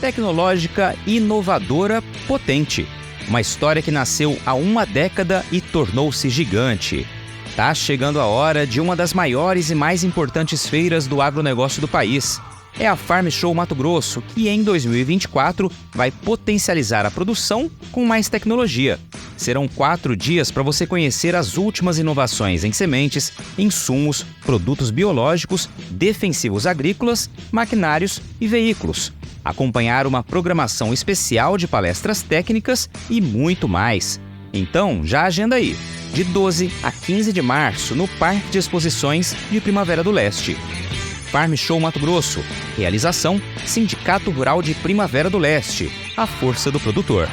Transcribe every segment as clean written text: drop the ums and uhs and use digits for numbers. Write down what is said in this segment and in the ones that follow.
Tecnológica, inovadora, potente. Uma história que nasceu há uma década e tornou-se gigante. Tá chegando a hora de uma das maiores e mais importantes feiras do agronegócio do país. É a Farm Show Mato Grosso, que em 2024 vai potencializar a produção com mais tecnologia. Serão 4 dias para você conhecer as últimas inovações em sementes, insumos, produtos biológicos, defensivos agrícolas, maquinários e veículos. Acompanhar uma programação especial de palestras técnicas e muito mais. Então, já agenda aí, de 12 a 15 de março, no Parque de Exposições de Primavera do Leste. Farm Show Mato Grosso. Realização: Sindicato Rural de Primavera do Leste. A força do produtor.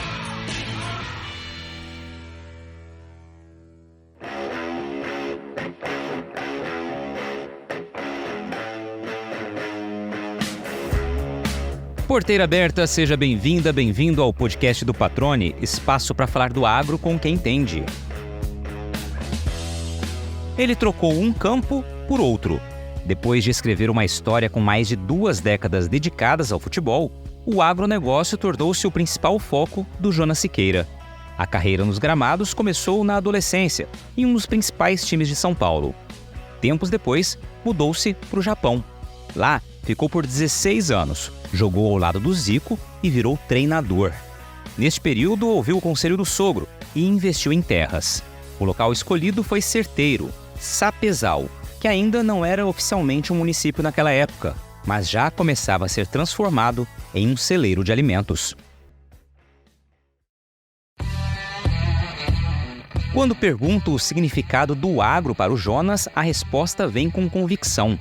Porteira aberta, seja bem-vinda, bem-vindo ao podcast do Patrone, espaço para falar do agro com quem entende. Ele trocou um campo por outro. Depois de escrever uma história com mais de 2 décadas dedicadas ao futebol, o agronegócio tornou-se o principal foco do Jonas Siqueira. A carreira nos gramados começou na adolescência, em um dos principais times de São Paulo. Tempos depois, mudou-se para o Japão. Lá, ficou por 16 anos, jogou ao lado do Zico e virou treinador. Neste período, ouviu o conselho do sogro e investiu em terras. O local escolhido foi certeiro, Sapezal, que ainda não era oficialmente um município naquela época, mas já começava a ser transformado em um celeiro de alimentos. Quando pergunto o significado do agro para o Jonas, a resposta vem com convicção.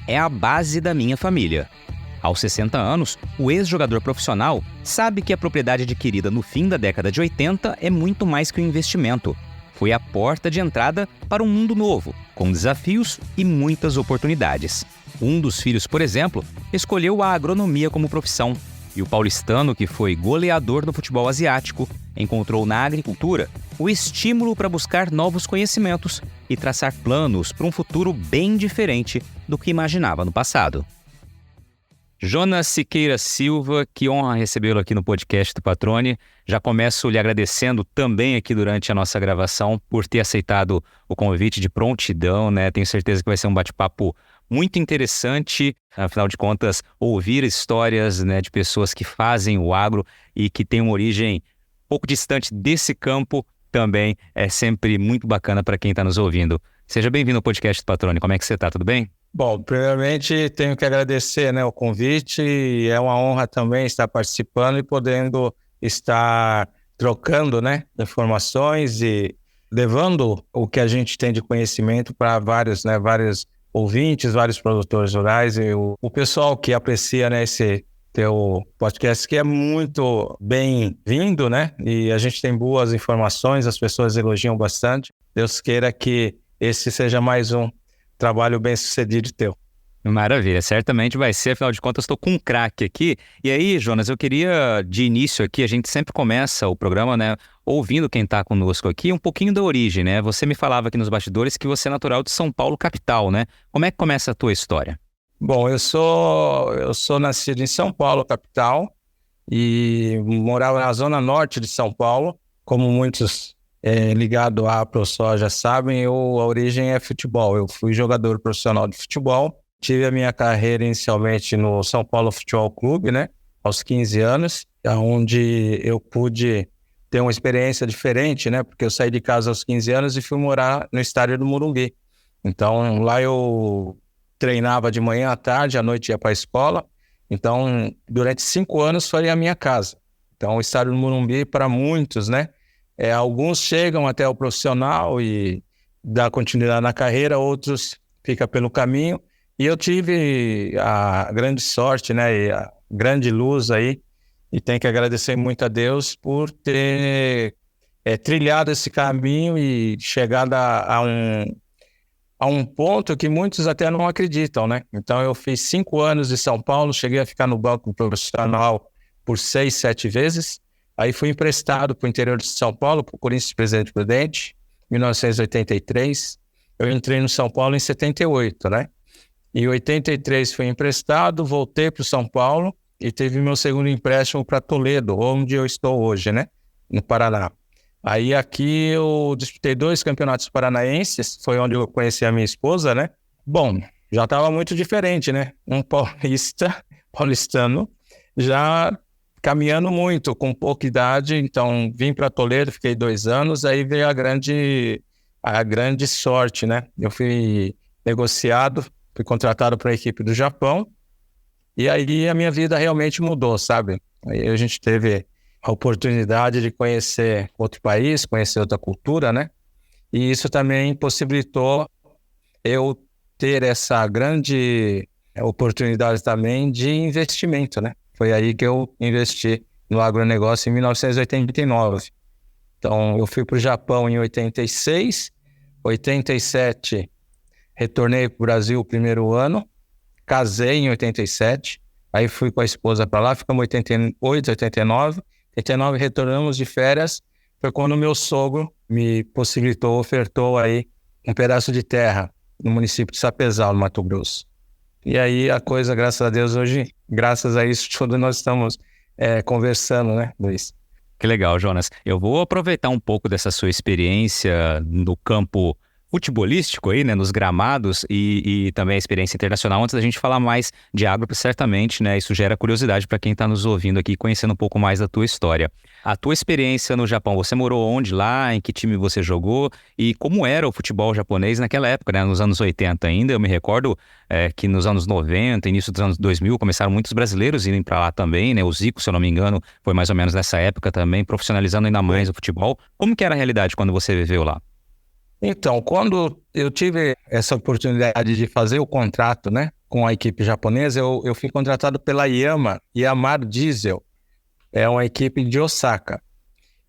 É a base da minha família. Aos 60 anos, o ex-jogador profissional sabe que a propriedade adquirida no fim da década de 80 é muito mais que um investimento. Foi a porta de entrada para um mundo novo, com desafios e muitas oportunidades. Um dos filhos, por exemplo, escolheu a agronomia como profissão. E o paulistano, que foi goleador no futebol asiático, encontrou na agricultura o estímulo para buscar novos conhecimentos e traçar planos para um futuro bem diferente do que imaginava no passado. Jonas Siqueira Silva, que honra recebê-lo aqui no podcast do Patrone. Já começo lhe agradecendo também aqui durante a nossa gravação por ter aceitado o convite de prontidão, né? Tenho certeza que vai ser um bate-papo muito interessante, afinal de contas, ouvir histórias, né, de pessoas que fazem o agro e que têm uma origem um pouco distante desse campo também é sempre muito bacana para quem está nos ouvindo. Seja bem-vindo ao podcast do Patrone. Como é que você está? Tudo bem? Bom, primeiramente tenho que agradecer, né, o convite, e é uma honra também estar participando e podendo estar trocando, né, informações e levando o que a gente tem de conhecimento para vários ouvintes, vários produtores rurais e o pessoal que aprecia, né, esse teu podcast, que é muito bem-vindo, né, e a gente tem boas informações, as pessoas elogiam bastante. Deus queira que esse seja mais um trabalho bem sucedido teu. Maravilha, certamente vai ser, afinal de contas estou com um craque aqui. E aí, Jonas, eu queria de início aqui, a gente sempre começa o programa, né, ouvindo quem está conosco aqui, um pouquinho da origem, né? Você me falava aqui nos bastidores que você é natural de São Paulo, capital, né? Como é que começa a tua história? Bom, eu sou nascido em São Paulo, capital, e morava na zona norte de São Paulo, como muitos ligado à ProSoja sabem, a origem é futebol. Eu fui jogador profissional de futebol, tive a minha carreira inicialmente no São Paulo Futebol Clube, né, aos 15 anos, onde eu pude ter uma experiência diferente, né, porque eu saí de casa aos 15 anos e fui morar no estádio do Morumbi. Então, lá eu treinava de manhã à tarde, à noite ia para a escola. Então, durante 5 anos foi a minha casa. Então, o estádio do Morumbi, para muitos, né, alguns chegam até o profissional e dá continuidade na carreira, outros ficam pelo caminho. E eu tive a grande sorte, né, e a grande luz aí, e tenho que agradecer muito a Deus por ter trilhado esse caminho e chegado a um ponto que muitos até não acreditam, né? Então eu fiz 5 anos de São Paulo, cheguei a ficar no banco profissional por 6, 7 vezes. Aí fui emprestado para o interior de São Paulo, para o Corinthians Presidente Prudente, em 1983. Eu entrei no São Paulo em 78, né? Em 83 fui emprestado, voltei para o São Paulo e teve meu segundo empréstimo para Toledo, onde eu estou hoje, né? No Paraná. Aí aqui eu disputei 2 campeonatos paranaenses, foi onde eu conheci a minha esposa, né? Bom, já estava muito diferente, né? Um paulistano, já caminhando muito, com pouca idade, então vim para Toledo, fiquei 2 anos, aí veio a grande sorte, né? Eu fui negociado, fui contratado para a equipe do Japão, e aí a minha vida realmente mudou, sabe? Aí a gente teve a oportunidade de conhecer outro país, conhecer outra cultura, né? E isso também possibilitou eu ter essa grande oportunidade também de investimento, né? Foi aí que eu investi no agronegócio em 1989. Então, eu fui para o Japão em 86, 87, retornei para o Brasil o primeiro ano, casei em 87, aí fui com a esposa para lá, ficamos 88, 89, 89 retornamos de férias, foi quando o meu sogro me possibilitou, ofertou aí um pedaço de terra no município de Sapezal, no Mato Grosso. E aí a coisa, graças a Deus, hoje, graças a isso tudo, nós estamos conversando, né, Luiz? Que legal, Jonas. Eu vou aproveitar um pouco dessa sua experiência no campo futebolístico aí, né, nos gramados e também a experiência internacional, antes da gente falar mais de agro, porque certamente, né, isso gera curiosidade para quem está nos ouvindo aqui, conhecendo um pouco mais da tua história. A tua experiência no Japão, você morou onde lá, em que time você jogou e como era o futebol japonês naquela época, né, nos anos 80 ainda? Eu me recordo que nos anos 90, início dos anos 2000, começaram muitos brasileiros irem para lá também, né, o Zico, se eu não me engano, foi mais ou menos nessa época também, profissionalizando ainda mais o futebol. Como que era a realidade quando você viveu lá? Então, quando eu tive essa oportunidade de fazer o contrato, né, com a equipe japonesa, eu fui contratado pela Yamar Diesel, é uma equipe de Osaka.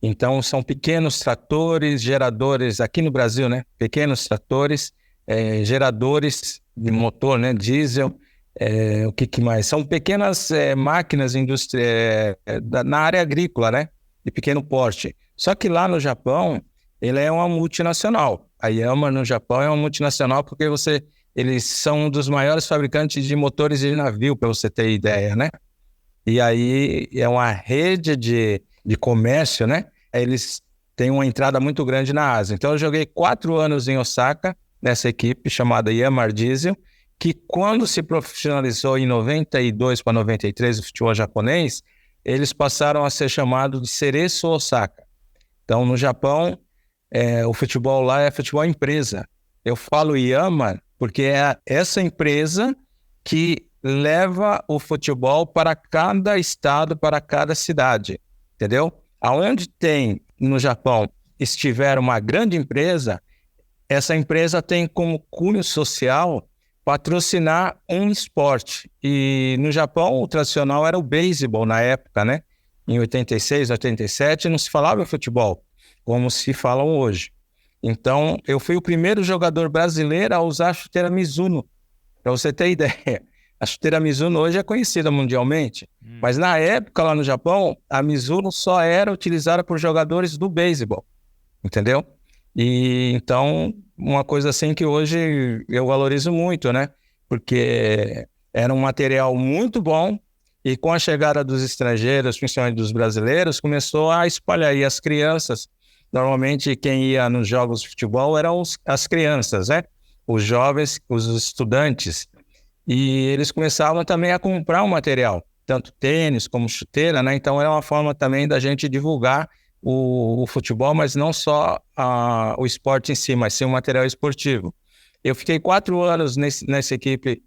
Então, são pequenos tratores, geradores, aqui no Brasil, né, pequenos tratores, geradores de motor, né, diesel, o que mais? São pequenas máquinas na área agrícola, né, de pequeno porte. Só que lá no Japão, ele é uma multinacional. A Yamaha no Japão é uma multinacional porque eles são um dos maiores fabricantes de motores de navio, para você ter ideia, né? E aí é uma rede de comércio, né? Eles têm uma entrada muito grande na Ásia. Então eu joguei 4 anos em Osaka, nessa equipe chamada Yamaha Diesel, que quando se profissionalizou em 92 para 93 o futebol japonês, eles passaram a ser chamados de Cereço Osaka. Então no Japão, o futebol lá é futebol empresa. Eu falo Yamaha porque é essa empresa que leva o futebol para cada estado, para cada cidade, entendeu? Aonde tem no Japão estiver uma grande empresa, essa empresa tem como cunho social patrocinar um esporte. E no Japão o tradicional era o beisebol na época, né? Em 86, 87 não se falava em futebol como se falam hoje. Então, eu fui o primeiro jogador brasileiro a usar a chuteira Mizuno, para você ter ideia. A chuteira Mizuno hoje é conhecida mundialmente, mas na época lá no Japão, a Mizuno só era utilizada por jogadores do beisebol, entendeu? E então, uma coisa assim que hoje eu valorizo muito, né? Porque era um material muito bom e com a chegada dos estrangeiros, principalmente dos brasileiros, começou a espalhar. E as crianças, normalmente quem ia nos jogos de futebol eram as crianças, né? Os jovens, os estudantes. E eles começavam também a comprar o material, tanto tênis como chuteira, né? Então é uma forma também da gente divulgar o futebol, mas não só o esporte em si, mas sim o material esportivo. Eu fiquei 4 anos nessa equipe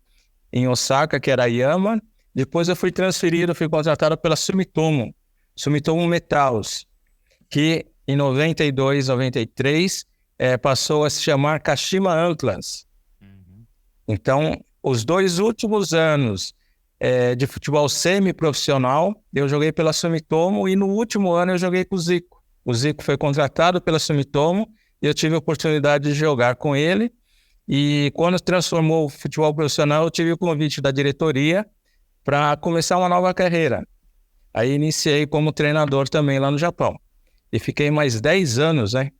em Osaka, que era a Yamaha. Depois eu fui transferido, fui contratado pela Sumitomo Metals, que em 92, 93, passou a se chamar Kashima Antlers. Então, os 2 últimos anos de futebol semi-profissional, eu joguei pela Sumitomo e no último ano eu joguei com o Zico. O Zico foi contratado pela Sumitomo e eu tive a oportunidade de jogar com ele. E quando transformou o futebol profissional, eu tive o convite da diretoria para começar uma nova carreira. Aí iniciei como treinador também lá no Japão. E fiquei mais 10 anos, né?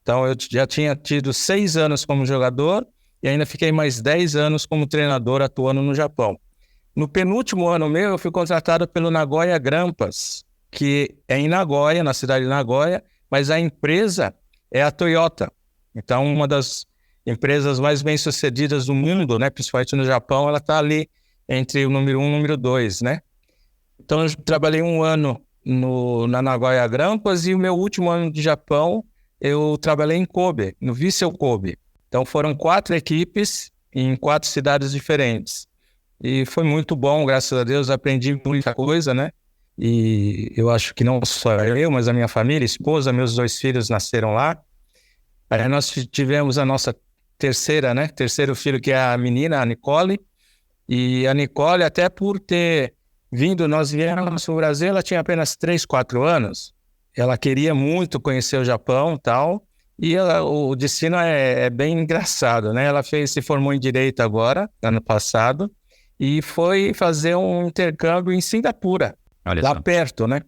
Então eu já tinha tido 6 anos como jogador e ainda fiquei mais 10 anos como treinador atuando no Japão. No penúltimo ano meu, eu fui contratado pelo Nagoya Grampus, que é em Nagoya, na cidade de Nagoya, mas a empresa é a Toyota. Então, uma das empresas mais bem-sucedidas do mundo, né, principalmente no Japão, ela está ali entre o número 1 e o número 2, né? Então, eu trabalhei um ano na Nagoya Grampus e o meu último ano de Japão, eu trabalhei em Kobe, no Vissel Kobe. Então, foram 4 equipes em 4 cidades diferentes. E foi muito bom, graças a Deus, aprendi muita coisa, né? E eu acho que não só eu, mas a minha família, esposa, meus 2 filhos nasceram lá. Aí nós tivemos a nossa terceiro filho, que é a menina, a Nicole. E a Nicole, até por ter vindo, nós viemos para o Brasil, ela tinha apenas 3, 4 anos. Ela queria muito conhecer o Japão e tal. E o destino é bem engraçado, né? Ela se formou em Direito agora, ano passado, e foi fazer um intercâmbio em Singapura, lá perto, né?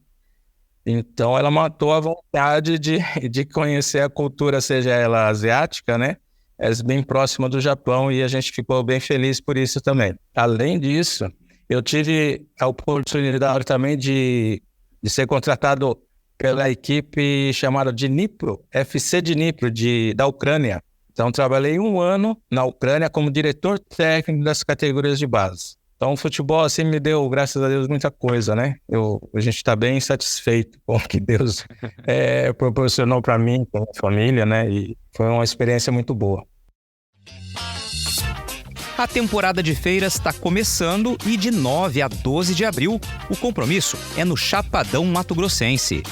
Então ela matou a vontade de conhecer a cultura, seja ela asiática, né? É bem próxima do Japão e a gente ficou bem feliz por isso também. Além disso, eu tive a oportunidade também de ser contratado pela equipe chamada de Dnipro, FC de Dnipro, da Ucrânia. Então trabalhei um ano na Ucrânia como diretor técnico das categorias de base. Então, o futebol, assim, me deu, graças a Deus, muita coisa, né? A gente está bem satisfeito com o que Deus proporcionou para mim, com a minha família, né? E foi uma experiência muito boa. A temporada de feiras está começando e de 9 a 12 de abril, o compromisso é no Chapadão Mato Grossense.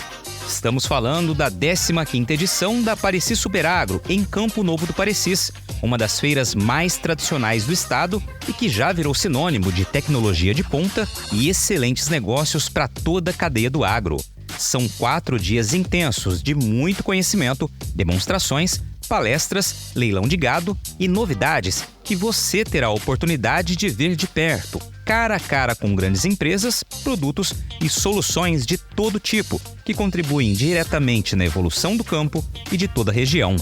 Estamos falando da 15ª edição da Pareci Superagro, em Campo Novo do Parecis, uma das feiras mais tradicionais do estado e que já virou sinônimo de tecnologia de ponta e excelentes negócios para toda a cadeia do agro. São 4 dias intensos de muito conhecimento, demonstrações, palestras, leilão de gado e novidades que você terá a oportunidade de ver de perto, cara a cara com grandes empresas, produtos e soluções de todo tipo, que contribuem diretamente na evolução do campo e de toda a região.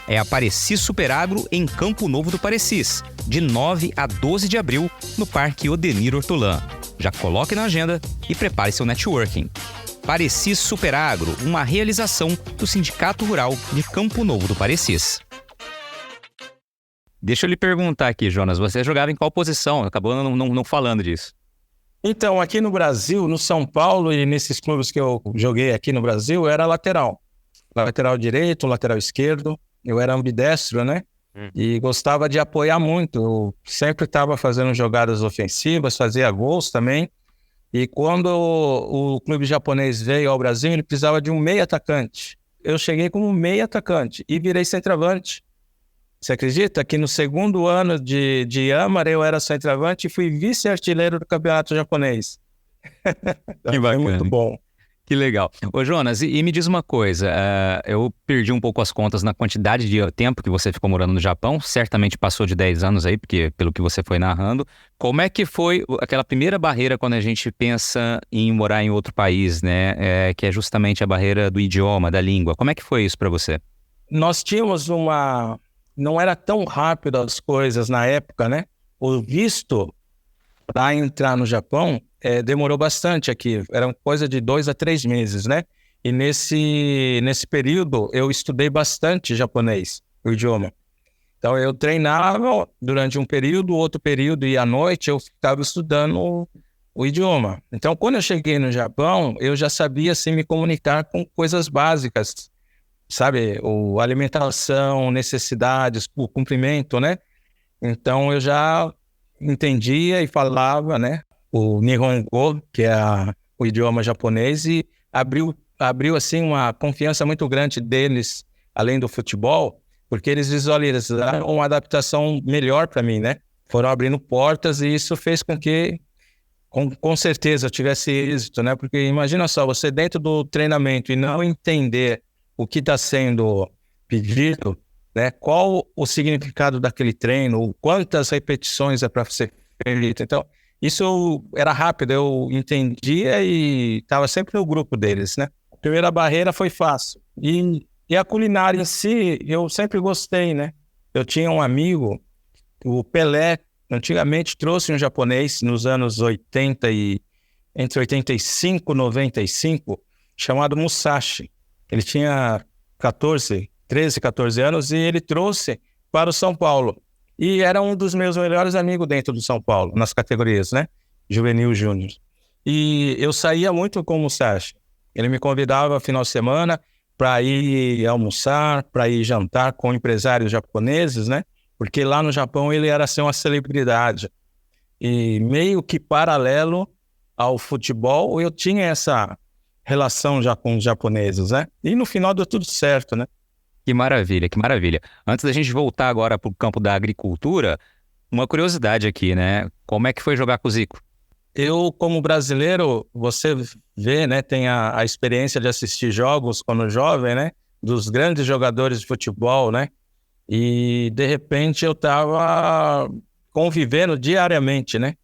É a Pareci Superagro em Campo Novo do Parecis, de 9 a 12 de abril, no Parque Odenir Hortolã. Já coloque na agenda e prepare seu networking. Pareci Superagro, uma realização do Sindicato Rural de Campo Novo do Parecis. Deixa eu lhe perguntar aqui, Jonas, você jogava em qual posição? Acabou não falando disso. Então, aqui no Brasil, no São Paulo e nesses clubes que eu joguei aqui no Brasil, eu era lateral. Lateral direito, lateral esquerdo. Eu era ambidestro, né? E gostava de apoiar muito. Eu sempre estava fazendo jogadas ofensivas, fazia gols também. E quando o clube japonês veio ao Brasil, ele precisava de um meio atacante. Eu cheguei como meio atacante e virei centroavante. Você acredita que no segundo ano de Yamara eu era centroavante e fui vice-artilheiro do campeonato japonês? Que bacana. Foi muito bom. Que legal. Ô Jonas, e me diz uma coisa, eu perdi um pouco as contas na quantidade de tempo que você ficou morando no Japão, certamente passou de 10 anos aí, porque pelo que você foi narrando. Como é que foi aquela primeira barreira quando a gente pensa em morar em outro país, né? Que é justamente a barreira do idioma, da língua. Como é que foi isso para você? Nós tínhamos não era tão rápido as coisas na época, né? O visto para entrar no Japão demorou bastante aqui. Era coisa de 2 a 3 meses, né? E nesse período eu estudei bastante japonês, o idioma. Então eu treinava durante um período, outro período e à noite eu ficava estudando o idioma. Então quando eu cheguei no Japão, eu já sabia assim, me comunicar com coisas básicas, sabe? Alimentação, necessidades, o cumprimento, né? Então eu já entendia e falava, né? O Nihongo, que é o idioma japonês, e abriu assim uma confiança muito grande deles, além do futebol, porque eles visualizaram uma adaptação melhor para mim, né? Foram abrindo portas e isso fez com que, com certeza, eu tivesse êxito, né? Porque imagina só, você dentro do treinamento e não entender o que está sendo pedido, né? Qual o significado daquele treino, quantas repetições é para ser feito. Então, isso era rápido, eu entendia e estava sempre no grupo deles, né? A primeira barreira foi fácil. E a culinária em si, eu sempre gostei, né? Eu tinha um amigo, o Pelé, Antigamente trouxe um japonês nos anos 80 entre 85 e 95, chamado Musashi. Ele tinha 13, 14 anos e ele trouxe para o São Paulo. E era um dos meus melhores amigos dentro do São Paulo, nas categorias, né? Juvenil Júnior. E eu saía muito com o Musashi. Ele me convidava final de semana para ir almoçar, para ir jantar com empresários japoneses, né? Porque lá no Japão ele era assim, uma celebridade. E meio que paralelo ao futebol, eu tinha essa relação já com os japoneses, né? E no final deu tudo certo, né? Que maravilha, que maravilha. Antes da gente voltar agora para o campo da agricultura, uma curiosidade aqui, né? Como é que foi jogar com o Zico? Eu, como brasileiro, você vê, né? Tem a experiência de assistir jogos quando jovem, né? Dos grandes jogadores de futebol, né? E, de repente, eu estava convivendo diariamente, né?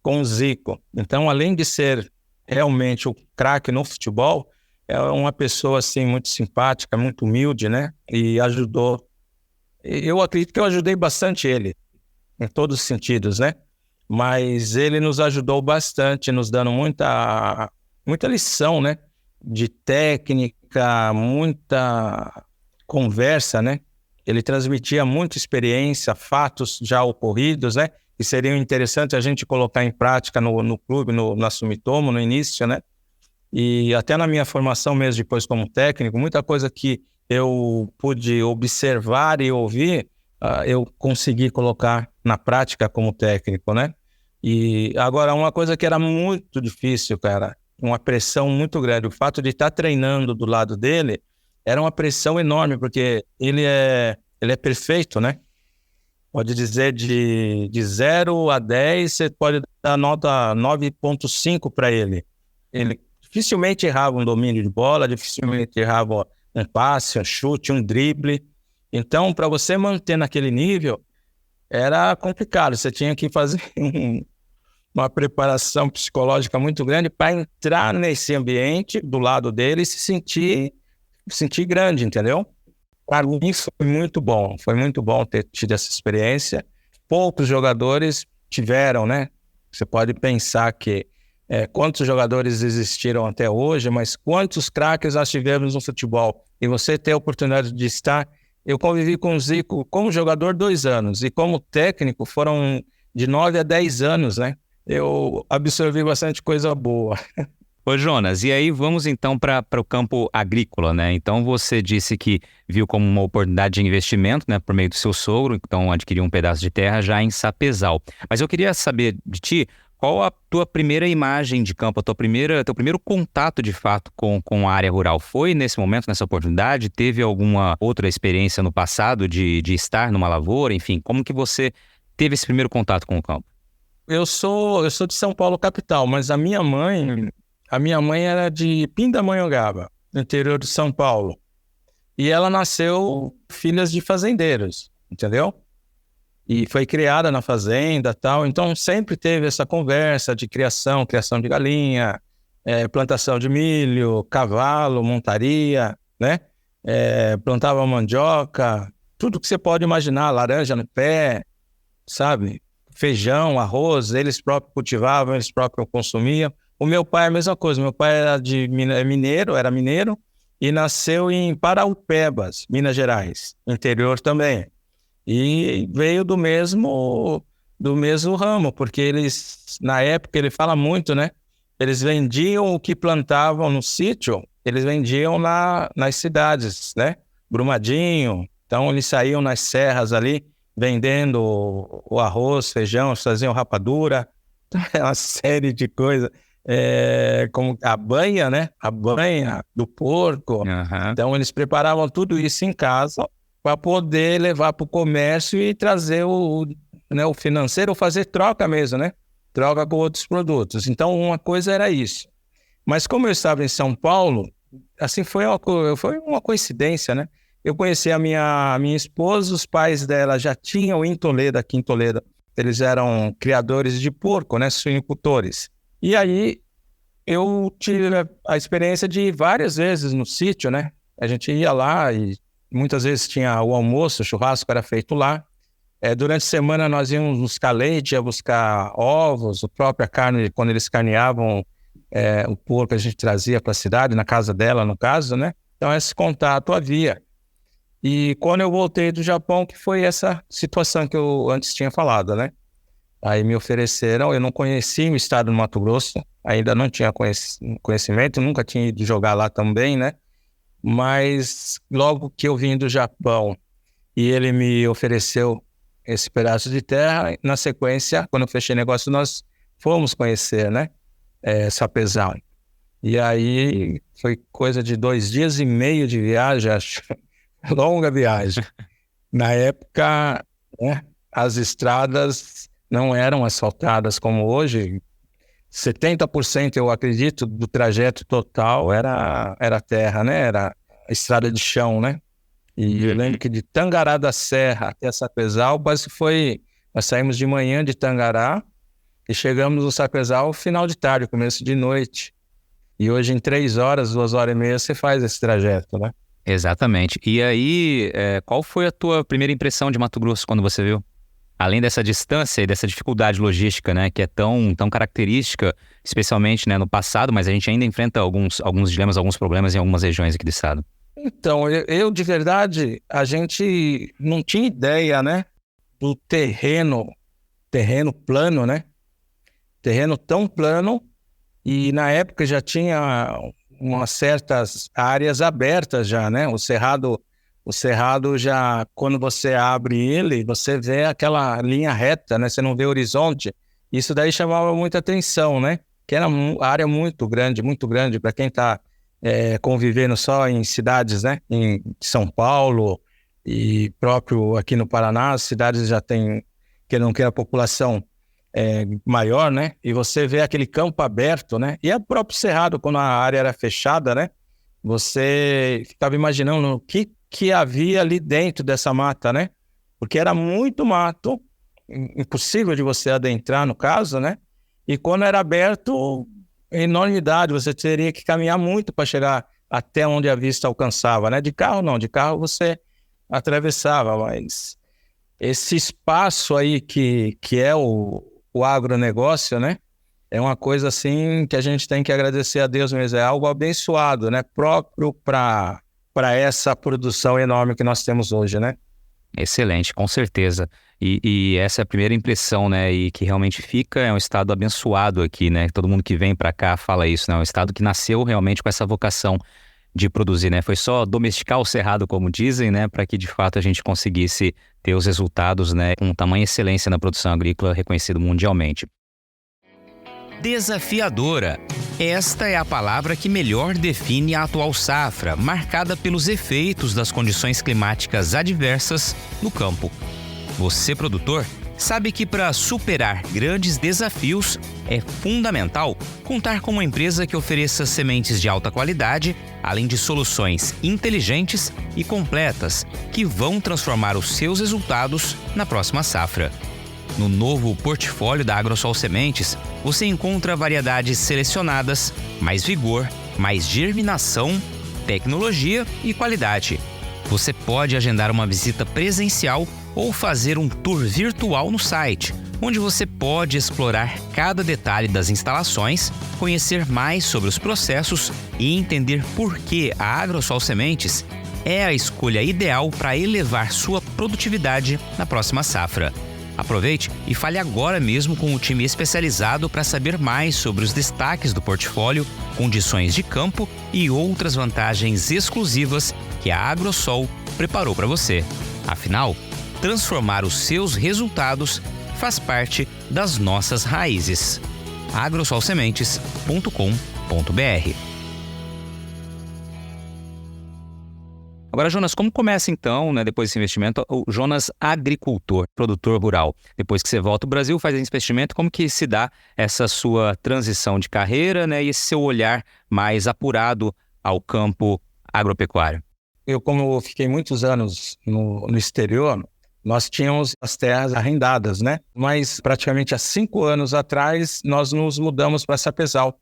Com o Zico. Então, além de ser realmente o craque no futebol, é uma pessoa, assim, muito simpática, muito humilde, né? E ajudou. Eu acredito que eu ajudei bastante ele, em todos os sentidos, né? Mas ele nos ajudou bastante, nos dando muita lição, né? De técnica, muita conversa, né? Ele transmitia muita experiência, fatos já ocorridos, né? Que seriam interessantes a gente colocar em prática no clube, na Sumitomo, no início, né? E até na minha formação mesmo, depois como técnico, muita coisa que eu pude observar e ouvir, eu consegui colocar na prática como técnico, né? E agora, uma coisa que era muito difícil, cara, uma pressão muito grande, o fato de estar treinando do lado dele era uma pressão enorme, porque ele é perfeito, né? Pode dizer de 0 a 10, você pode dar nota 9,5 para ele. Ele dificilmente errava um domínio de bola, dificilmente errava um passe, um chute, um drible. Então, para você manter naquele nível, era complicado. Você tinha que fazer uma preparação psicológica muito grande para entrar nesse ambiente do lado dele e se sentir grande, entendeu? Para mim foi muito bom ter tido essa experiência. Poucos jogadores tiveram, né? Você pode pensar que quantos jogadores existiram até hoje, mas quantos craques nós tivemos no futebol. E você ter a oportunidade de estar... Eu convivi com o Zico como jogador 2 anos e como técnico foram de 9 a 10 anos, né? Eu absorvi bastante coisa boa. Ô Jonas, e aí vamos então para o campo agrícola, né? Então você disse que viu como uma oportunidade de investimento, né, por meio do seu sogro, então adquiriu um pedaço de terra já em Sapezal. Mas eu queria saber de ti, qual a tua primeira imagem de campo, teu primeiro contato de fato com a área rural? Foi nesse momento, nessa oportunidade? Teve alguma outra experiência no passado de estar numa lavoura? Enfim, como que você teve esse primeiro contato com o campo? Eu sou de São Paulo, capital, mas a minha mãe era de Pindamonhangaba, no interior de São Paulo. E ela nasceu filhas de fazendeiros, entendeu? E foi criada na fazenda e tal. Então sempre teve essa conversa de criação de galinha, plantação de milho, cavalo, montaria, né? Plantava mandioca, tudo que você pode imaginar, laranja no pé, sabe? Feijão, arroz, eles próprios cultivavam, eles próprios consumiam. O meu pai é a mesma coisa, meu pai era era mineiro e nasceu em Paraupebas, Minas Gerais, interior também. E veio do mesmo ramo, porque eles, na época, ele fala muito, né? Eles vendiam o que plantavam no sítio, eles vendiam nas cidades, né? Brumadinho, então eles saíam nas serras ali, vendendo o arroz, feijão, faziam rapadura, uma série de coisas. Como a banha, né? A banha do porco. Uhum. Então, eles preparavam tudo isso em casa para poder levar para o comércio e trazer o financeiro, fazer troca mesmo, né? Troca com outros produtos. Então, uma coisa era isso. Mas como eu estava em São Paulo, assim, foi uma coincidência, né? Eu conheci a minha esposa, os pais dela já tinham aqui em Toledo, eles eram criadores de porco, né? Suinicultores. E aí, eu tive a experiência de ir várias vezes no sítio, né? A gente ia lá e muitas vezes tinha o almoço, o churrasco era feito lá. Durante a semana nós íamos buscar leite, ia buscar ovos, a própria carne, quando eles carneavam o porco a gente trazia para a cidade, na casa dela no caso, né? Então esse contato havia. E quando eu voltei do Japão, que foi essa situação que eu antes tinha falado, né? Aí me ofereceram, eu não conhecia o estado do Mato Grosso, ainda não tinha conhecimento, nunca tinha ido jogar lá também, né? Mas logo que eu vim do Japão e ele me ofereceu esse pedaço de terra, na sequência, quando eu fechei negócio, nós fomos conhecer, né? Sapezal. E aí foi coisa de 2 dias e meio de viagem, acho. Longa viagem. Na época, né, as estradas não eram asfaltadas como hoje. 70%, eu acredito, do trajeto total era terra, né? Era estrada de chão, né? E eu lembro que de Tangará da Serra até Sapezal, nós saímos de manhã de Tangará e chegamos no Sapezal final de tarde, começo de noite. E hoje em 3 horas, 2 horas e meia, você faz esse trajeto, né? Exatamente. E aí, qual foi a tua primeira impressão de Mato Grosso quando você viu? Além dessa distância e dessa dificuldade logística, né, que é tão característica, especialmente, né, no passado, mas a gente ainda enfrenta alguns dilemas, alguns problemas em algumas regiões aqui do estado. Então, eu de verdade, a gente não tinha ideia, né, do terreno plano, né? Terreno tão plano, e na época já tinha umas certas áreas abertas já, né? O cerrado já, quando você abre ele, você vê aquela linha reta, né? Você não vê horizonte. Isso daí chamava muita atenção, né? Que era uma área muito grande para quem está convivendo só em cidades, né? Em São Paulo e próprio aqui no Paraná, as cidades já têm, que não quer a população maior, né? E você vê aquele campo aberto, né? E o próprio cerrado, quando a área era fechada, né? Você ficava imaginando o que havia ali dentro dessa mata, né? Porque era muito mato, impossível de você adentrar, no caso, né? E quando era aberto, enormidade, você teria que caminhar muito para chegar até onde a vista alcançava, né? De carro não, de carro você atravessava, mas esse espaço aí que é o agronegócio, né? É uma coisa assim que a gente tem que agradecer a Deus mesmo, é algo abençoado, né? Próprio para essa produção enorme que nós temos hoje, né? Excelente, com certeza. E essa é a primeira impressão, né? E que realmente fica, é um estado abençoado aqui, né? Todo mundo que vem para cá fala isso, né? É um estado que nasceu realmente com essa vocação de produzir, né? Foi só domesticar o cerrado, como dizem, né? Para que de fato a gente conseguisse ter os resultados, né? Com tamanha excelência na produção agrícola reconhecido mundialmente. Desafiadora. Esta é a palavra que melhor define a atual safra, marcada pelos efeitos das condições climáticas adversas no campo. Você, produtor, sabe que para superar grandes desafios é fundamental contar com uma empresa que ofereça sementes de alta qualidade, além de soluções inteligentes e completas que vão transformar os seus resultados na próxima safra. No novo portfólio da Agrosol Sementes, você encontra variedades selecionadas, mais vigor, mais germinação, tecnologia e qualidade. Você pode agendar uma visita presencial ou fazer um tour virtual no site, onde você pode explorar cada detalhe das instalações, conhecer mais sobre os processos e entender por que a Agrosol Sementes é a escolha ideal para elevar sua produtividade na próxima safra. Aproveite e fale agora mesmo com o time especializado para saber mais sobre os destaques do portfólio, condições de campo e outras vantagens exclusivas que a Agrosol preparou para você. Afinal, transformar os seus resultados faz parte das nossas raízes. agrosolsementes.com.br. Agora, Jonas, como começa então, né, depois desse investimento, o Jonas agricultor, produtor rural? Depois que você volta ao Brasil, faz esse investimento, como que se dá essa sua transição de carreira, né, e esse seu olhar mais apurado ao campo agropecuário? Como eu fiquei muitos anos no exterior, nós tínhamos as terras arrendadas, né? Mas praticamente há 5 anos atrás, nós nos mudamos para Sapezal.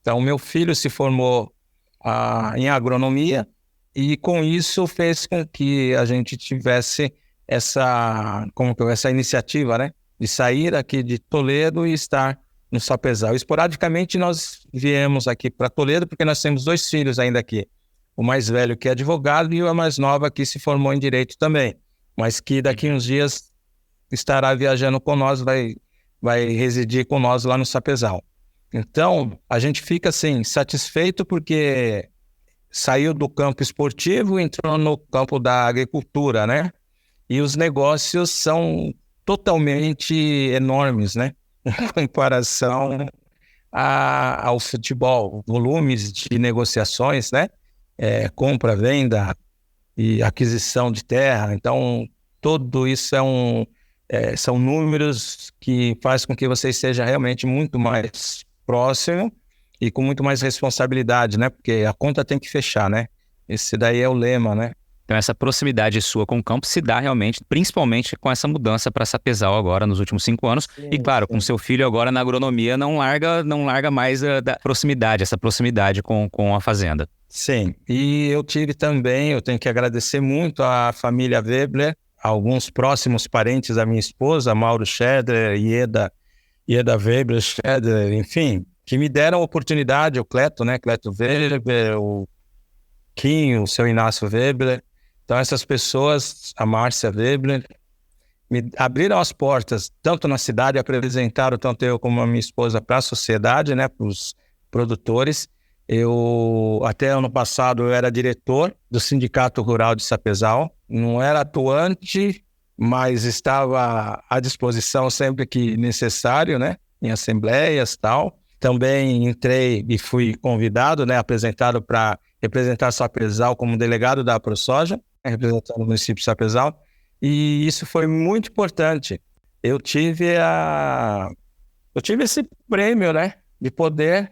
Então, meu filho se formou em agronomia, e com isso fez com que a gente tivesse essa iniciativa, né? De sair aqui de Toledo e estar no Sapezal. Esporadicamente nós viemos aqui para Toledo porque nós temos 2 filhos ainda aqui. O mais velho que é advogado e a mais nova que se formou em Direito também. Mas que daqui uns dias estará viajando com nós, vai residir com nós lá no Sapezal. Então, a gente fica assim, satisfeito porque saiu do campo esportivo e entrou no campo da agricultura, né? E os negócios são totalmente enormes, né? Em comparação ao futebol, volumes de negociações, né? Compra, venda e aquisição de terra. Então, tudo isso são números que faz com que você seja realmente muito mais próximo e com muito mais responsabilidade, né? Porque a conta tem que fechar, né? Esse daí é o lema, né? Então essa proximidade sua com o campo se dá realmente, principalmente com essa mudança para Sapezal agora nos últimos 5 anos. Sim, e claro, sim. Com seu filho agora na agronomia não larga mais da proximidade, essa proximidade com a fazenda. Sim, e eu tenho que agradecer muito à família Weber, alguns próximos parentes da minha esposa, Mauro Scheder, Ieda Weber, Scheder, enfim, que me deram a oportunidade, o Cleto, né, Cleto Weber, o Kim, o seu Inácio Weber. Então essas pessoas, a Márcia Weber, me abriram as portas, tanto na cidade, apresentaram tanto eu como a minha esposa para a sociedade, né, para os produtores. Até ano passado, eu era diretor do Sindicato Rural de Sapezal. Não era atuante, mas estava à disposição sempre que necessário, né, em assembleias e tal. Também entrei e fui convidado, né, apresentado para representar Sapezal como delegado da AproSoja, representando o município de Sapezal. E isso foi muito importante. Eu tive esse prêmio, né, de poder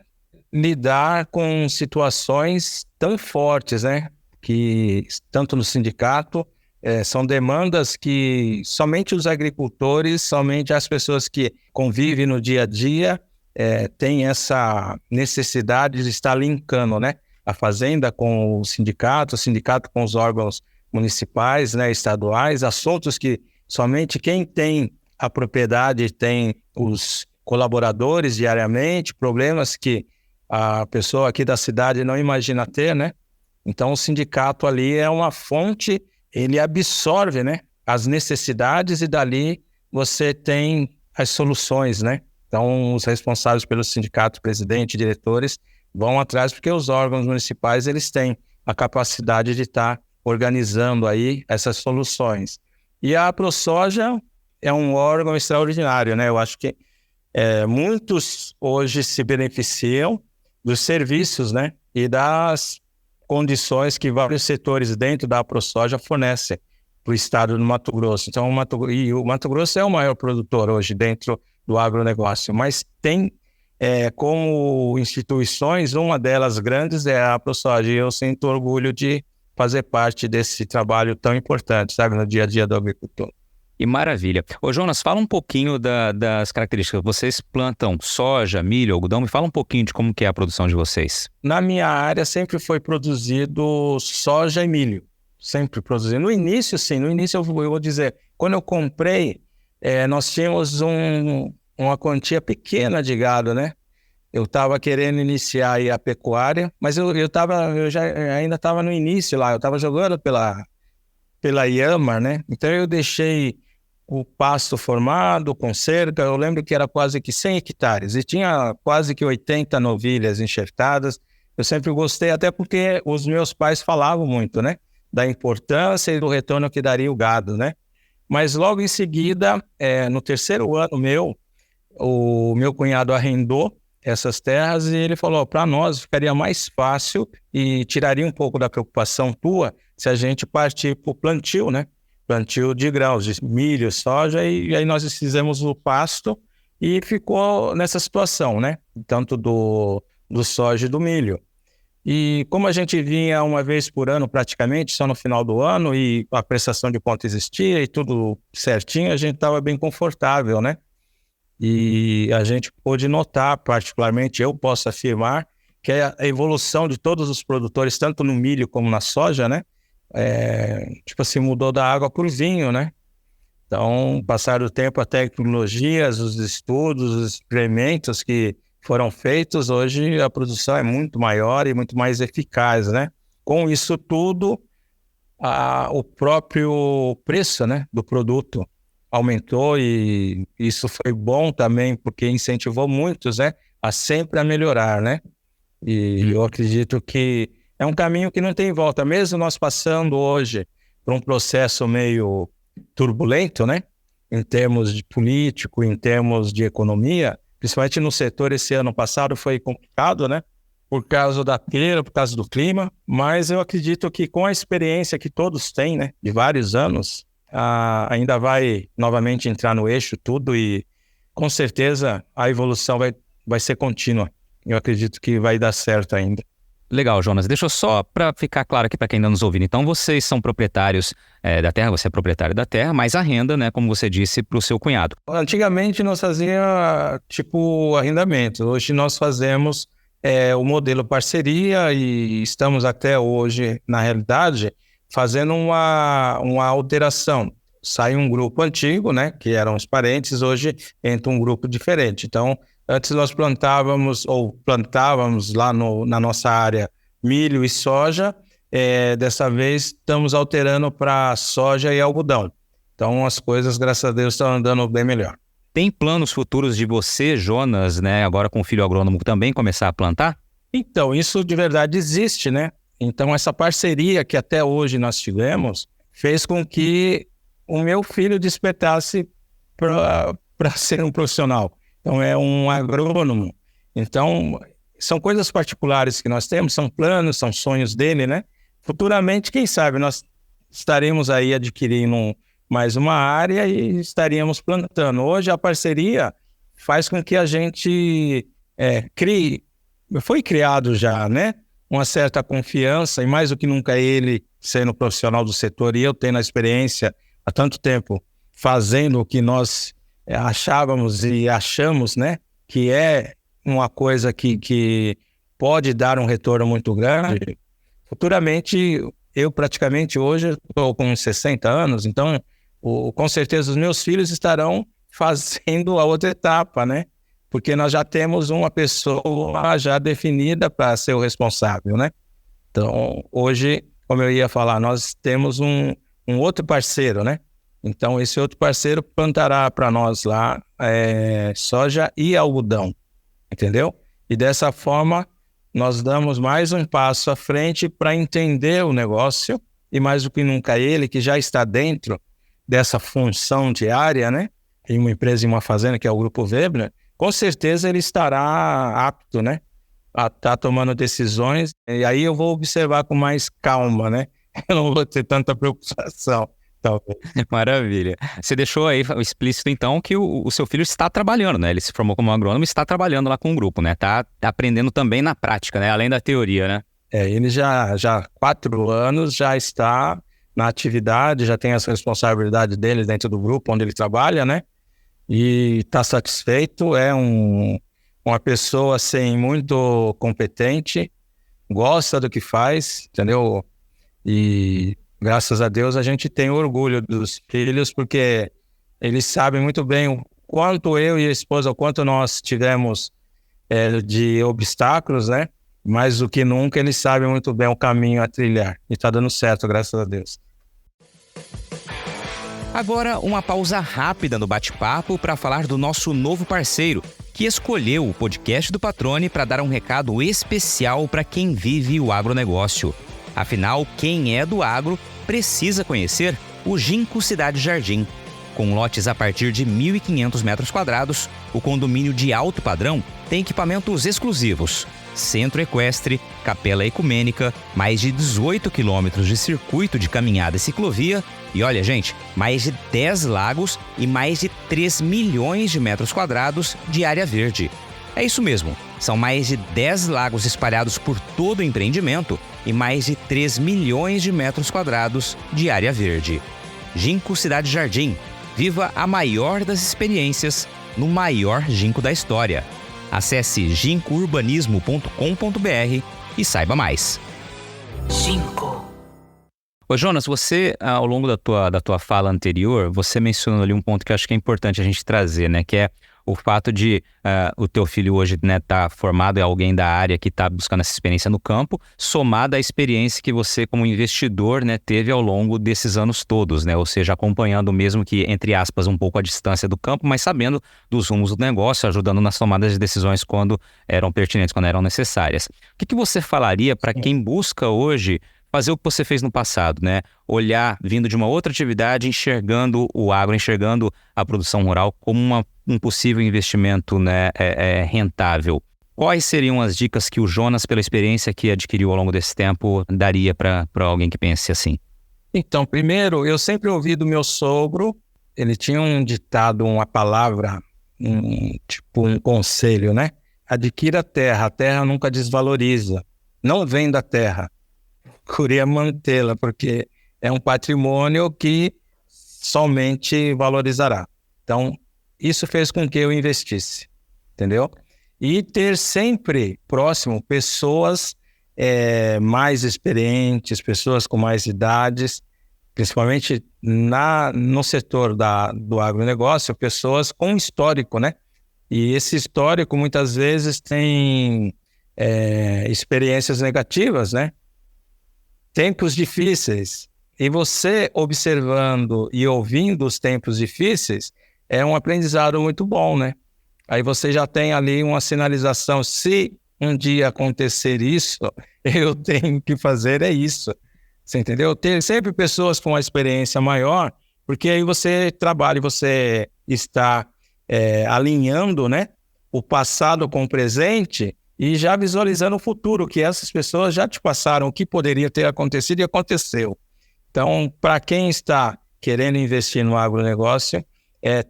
lidar com situações tão fortes, né, que tanto no sindicato, são demandas que somente os agricultores, somente as pessoas que convivem no dia a dia, têm essa necessidade de estar linkando, né, a fazenda com o sindicato com os órgãos municipais, né, estaduais, assuntos que somente quem tem a propriedade tem os colaboradores diariamente, problemas que a pessoa aqui da cidade não imagina ter, né? Então o sindicato ali é uma fonte, ele absorve, né, as necessidades e dali você tem as soluções, né? Então os responsáveis pelo sindicato, presidente, diretores, vão atrás porque os órgãos municipais eles têm a capacidade de estar organizando aí essas soluções. E a AproSoja é um órgão extraordinário, né? Eu acho que muitos hoje se beneficiam dos serviços, né? E das condições que vários setores dentro da AproSoja fornecem para o estado do Mato Grosso. Então, o Mato Grosso é o maior produtor hoje dentro do agronegócio, mas tem como instituições, uma delas grandes é a AproSoja, e eu sinto orgulho de fazer parte desse trabalho tão importante, sabe, no dia a dia do agricultor. E maravilha. Ô Jonas, fala um pouquinho das características. Vocês plantam soja, milho, algodão? Me fala um pouquinho de como que é a produção de vocês. Na minha área sempre foi produzido soja e milho. Sempre produzido. No início, sim. No início eu vou dizer, quando eu comprei, nós tínhamos uma quantia pequena de gado, né? Eu estava querendo iniciar aí a pecuária, mas eu ainda estava no início lá. Eu estava jogando pela Iama, né? Então eu deixei o pasto formado com cerca, eu lembro que era quase que 100 hectares e tinha quase que 80 novilhas enxertadas. Eu sempre gostei, até porque os meus pais falavam muito, né, da importância e do retorno que daria o gado, né? Mas logo em seguida, no terceiro ano o meu cunhado arrendou essas terras e ele falou, para nós ficaria mais fácil e tiraria um pouco da preocupação tua se a gente partir para o plantio, né? Plantio de grãos, de milho, soja, e aí nós fizemos o pasto e ficou nessa situação, né? Tanto do soja e do milho. E como a gente vinha uma vez por ano praticamente, só no final do ano, e a prestação de conta existia e tudo certinho, a gente estava bem confortável, né? E a gente pôde notar, particularmente eu posso afirmar, que a evolução de todos os produtores, tanto no milho como na soja, né? Tipo assim, mudou da água para o vinho, né? Então, passar o tempo, a tecnologias, os estudos, os experimentos que foram feitos, hoje a produção é muito maior e muito mais eficaz, né? Com isso tudo, o próprio preço, né, do produto aumentou e isso foi bom também, porque incentivou muitos, né, a sempre melhorar, né? E eu acredito que é um caminho que não tem volta, mesmo nós passando hoje por um processo meio turbulento, né? Em termos de político, em termos de economia, principalmente no setor esse ano passado foi complicado, né? Por causa da feira, por causa do clima, mas eu acredito que com a experiência que todos têm, né, de vários anos, ainda vai novamente entrar no eixo tudo e com certeza a evolução vai ser contínua. Eu acredito que vai dar certo ainda. Legal, Jonas. Deixa eu só para ficar claro aqui para quem ainda nos ouvindo. Então, vocês são proprietários da terra, você é proprietário da terra, mas a renda, né, como você disse, para o seu cunhado. Antigamente nós fazíamos tipo arrendamento. Hoje nós fazemos o modelo parceria e estamos até hoje, na realidade, fazendo uma alteração. Sai um grupo antigo, né, que eram os parentes, hoje entra um grupo diferente. Então, antes nós plantávamos lá na nossa área milho e soja, dessa vez estamos alterando para soja e algodão. Então as coisas, graças a Deus, estão andando bem melhor. Tem planos futuros de você, Jonas, né, agora com o filho agrônomo também começar a plantar? Então, isso de verdade existe, né? Então essa parceria que até hoje nós tivemos fez com que o meu filho despertasse para ser um profissional. Então, é um agrônomo. Então, são coisas particulares que nós temos, são planos, são sonhos dele, né? Futuramente, quem sabe, nós estaremos aí adquirindo mais uma área e estaríamos plantando. Hoje, a parceria faz com que a gente foi criado já, né? Uma certa confiança, e mais do que nunca ele, sendo profissional do setor, e eu tendo a experiência há tanto tempo fazendo o que nós achávamos e achamos, né, que é uma coisa que pode dar um retorno muito grande. Futuramente, eu praticamente hoje estou com 60 anos, então com certeza os meus filhos estarão fazendo a outra etapa, né? Porque nós já temos uma pessoa já definida para ser o responsável, né? Então, hoje, como eu ia falar, nós temos um outro parceiro, né? Então, esse outro parceiro plantará para nós lá soja e algodão, entendeu? E dessa forma, nós damos mais um passo à frente para entender o negócio e mais do que nunca ele, que já está dentro dessa função diária, né? Em uma empresa, em uma fazenda, que é o Grupo Weber, com certeza ele estará apto, né? A estar tomando decisões, e aí eu vou observar com mais calma, né? Eu não vou ter tanta preocupação. Maravilha. Você deixou aí explícito, então, que o seu filho está trabalhando, né? Ele se formou como agrônomo e está trabalhando lá com o grupo, né? Tá aprendendo também na prática, né? Além da teoria, né? Ele já há 4 anos já está na atividade, já tem as responsabilidades dele dentro do grupo onde ele trabalha, né? E está satisfeito, é uma pessoa, assim, muito competente, gosta do que faz, entendeu? E graças a Deus a gente tem orgulho dos filhos, porque eles sabem muito bem o quanto eu e a esposa, o quanto nós tivemos de obstáculos, né? Mais do que nunca, eles sabem muito bem o caminho a trilhar. E está dando certo, graças a Deus. Agora, uma pausa rápida no bate-papo para falar do nosso novo parceiro, que escolheu o podcast do Patrone para dar um recado especial para quem vive o agronegócio. Afinal, quem é do agro precisa conhecer o Ginkgo Cidade Jardim. Com lotes a partir de 1.500 metros quadrados, o condomínio de alto padrão tem equipamentos exclusivos, centro equestre, capela ecumênica, mais de 18 quilômetros de circuito de caminhada e ciclovia e, olha, gente, mais de 10 lagos e mais de 3 milhões de metros quadrados de área verde. É isso mesmo, são mais de 10 lagos espalhados por todo o empreendimento e mais de 3 milhões de metros quadrados de área verde. Ginkgo Cidade Jardim. Viva a maior das experiências no maior ginkgo da história. Acesse ginkgourbanismo.com.br e saiba mais. Ginkgo. Ô Jonas, você, ao longo da tua fala anterior, você mencionou ali um ponto que eu acho que é importante a gente trazer, né? Que é o fato de o teu filho hoje, né, tá formado, é alguém da área que está buscando essa experiência no campo, somada à experiência que você, como investidor, né, teve ao longo desses anos todos, né? Ou seja, acompanhando mesmo que, entre aspas, um pouco a distância do campo, mas sabendo dos rumos do negócio, ajudando nas tomadas de decisões quando eram pertinentes, quando eram necessárias. O que você falaria para quem busca hoje fazer o que você fez no passado, né? Olhar, vindo de uma outra atividade, enxergando o agro, enxergando a produção rural como um possível investimento, né, rentável. Quais seriam as dicas que o Jonas, pela experiência que adquiriu ao longo desse tempo, daria para alguém que pense assim? Então, primeiro, eu sempre ouvi do meu sogro, ele tinha um ditado, uma palavra, tipo um conselho, né? Adquira a terra nunca desvaloriza. Não venda a terra, procure mantê-la, porque é um patrimônio que somente valorizará. Então, isso fez com que eu investisse, entendeu? E ter sempre próximo pessoas mais experientes, pessoas com mais idades, principalmente no setor do agronegócio, pessoas com histórico, né? E esse histórico muitas vezes tem experiências negativas, né? Tempos difíceis. E você observando e ouvindo os tempos difíceis é um aprendizado muito bom, né? Aí você já tem ali uma sinalização. Se um dia acontecer isso, eu tenho que fazer isso. Você entendeu? Ter sempre pessoas com uma experiência maior, porque aí você trabalha e você está alinhando, né, o passado com o presente e já visualizando o futuro, que essas pessoas já te passaram, o que poderia ter acontecido e aconteceu. Então, para quem está querendo investir no agronegócio,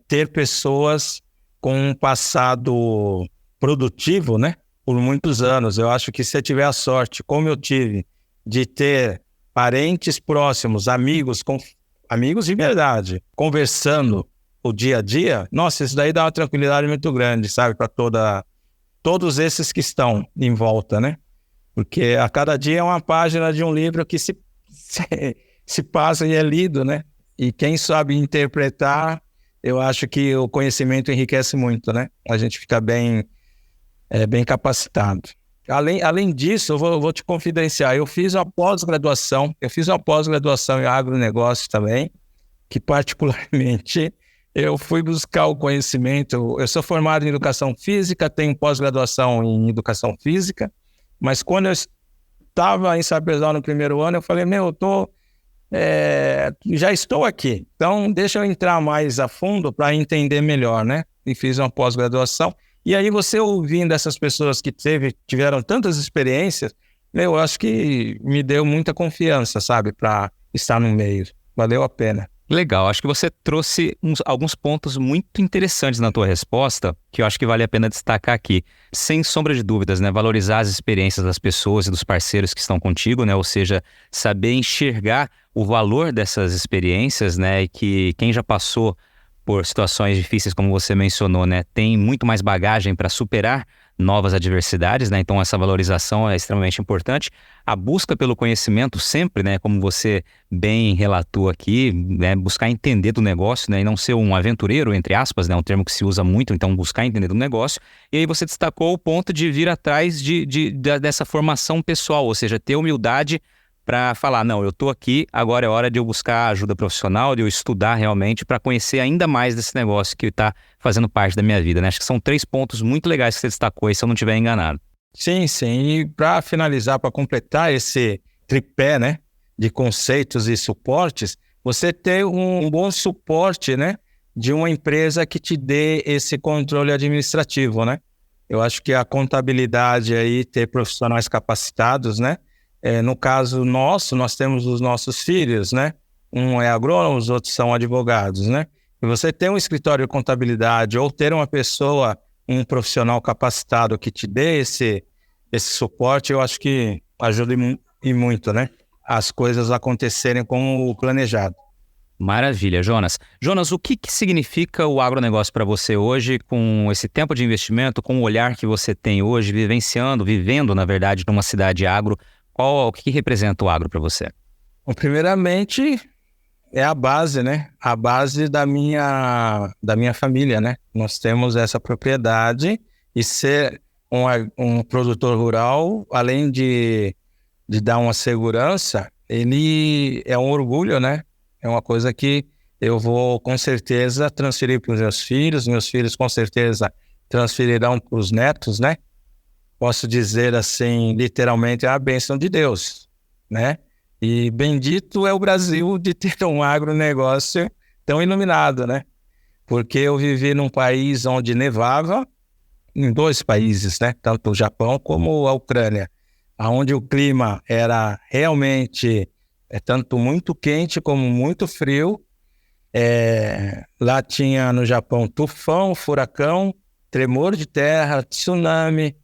ter pessoas com um passado produtivo, né, por muitos anos. Eu acho que se você tiver a sorte, como eu tive, de ter parentes próximos, amigos de verdade, conversando o dia a dia, nossa, isso daí dá uma tranquilidade muito grande, sabe, para todos esses que estão em volta, né? Porque a cada dia é uma página de um livro que se passa e é lido, né? E quem sabe interpretar, eu acho que o conhecimento enriquece muito, né? A gente fica bem capacitado. Além disso, eu vou te confidenciar, eu fiz uma pós-graduação em agronegócio também, que particularmente eu fui buscar o conhecimento. Eu sou formado em educação física, tenho pós-graduação em educação física, mas quando eu estava em Sapezal no primeiro ano, eu falei, já estou aqui, então deixa eu entrar mais a fundo para entender melhor, né? E fiz uma pós-graduação. E aí você ouvindo essas pessoas que tiveram tantas experiências, eu acho que me deu muita confiança, sabe, para estar no meio. Valeu a pena. Legal, acho que você trouxe alguns pontos muito interessantes na tua resposta, que eu acho que vale a pena destacar aqui. Sem sombra de dúvidas, né? Valorizar as experiências das pessoas e dos parceiros que estão contigo, né? Ou seja, saber enxergar o valor dessas experiências, né? E que quem já passou por situações difíceis, como você mencionou, né? Tem muito mais bagagem para superar novas adversidades, né? Então essa valorização é extremamente importante. A busca pelo conhecimento sempre, né? Como você bem relatou aqui, né? Buscar entender do negócio, né? E não ser um aventureiro, entre aspas, né? Um termo que se usa muito, então buscar entender do negócio. E aí você destacou o ponto de vir atrás dessa formação pessoal, ou seja, ter humildade para falar, não, eu estou aqui, agora é hora de eu buscar ajuda profissional, de eu estudar realmente para conhecer ainda mais desse negócio que está fazendo parte da minha vida, né? Acho que são 3 pontos muito legais que você destacou aí, se eu não estiver enganado. Sim, sim. E para finalizar, para completar esse tripé, né, de conceitos e suportes, você ter um bom suporte, né, de uma empresa que te dê esse controle administrativo, né? Eu acho que a contabilidade aí, ter profissionais capacitados, né? No caso nosso, nós temos os nossos filhos, né? Um é agrônomo, os outros são advogados, né? E você ter um escritório de contabilidade ou ter uma pessoa, um profissional capacitado que te dê esse suporte, eu acho que ajuda e muito, né? As coisas acontecerem como o planejado. Maravilha, Jonas. Jonas, o que significa o agronegócio para você hoje, com esse tempo de investimento, com o olhar que você tem hoje, vivendo, na verdade, numa cidade agro? O que representa o agro para você? Primeiramente, é a base, né? A base da minha família, né? Nós temos essa propriedade e ser um produtor rural, além de dar uma segurança, ele é um orgulho, né? É uma coisa que eu vou com certeza transferir para os meus filhos com certeza transferirão para os netos, né? Posso dizer assim, literalmente, é a bênção de Deus, né? E bendito é o Brasil de ter um agronegócio tão iluminado, né? Porque eu vivi num país onde nevava, em 2 países, né? Tanto o Japão como a Ucrânia, onde o clima era realmente tanto muito quente como muito frio. Lá tinha no Japão tufão, furacão, tremor de terra, tsunami.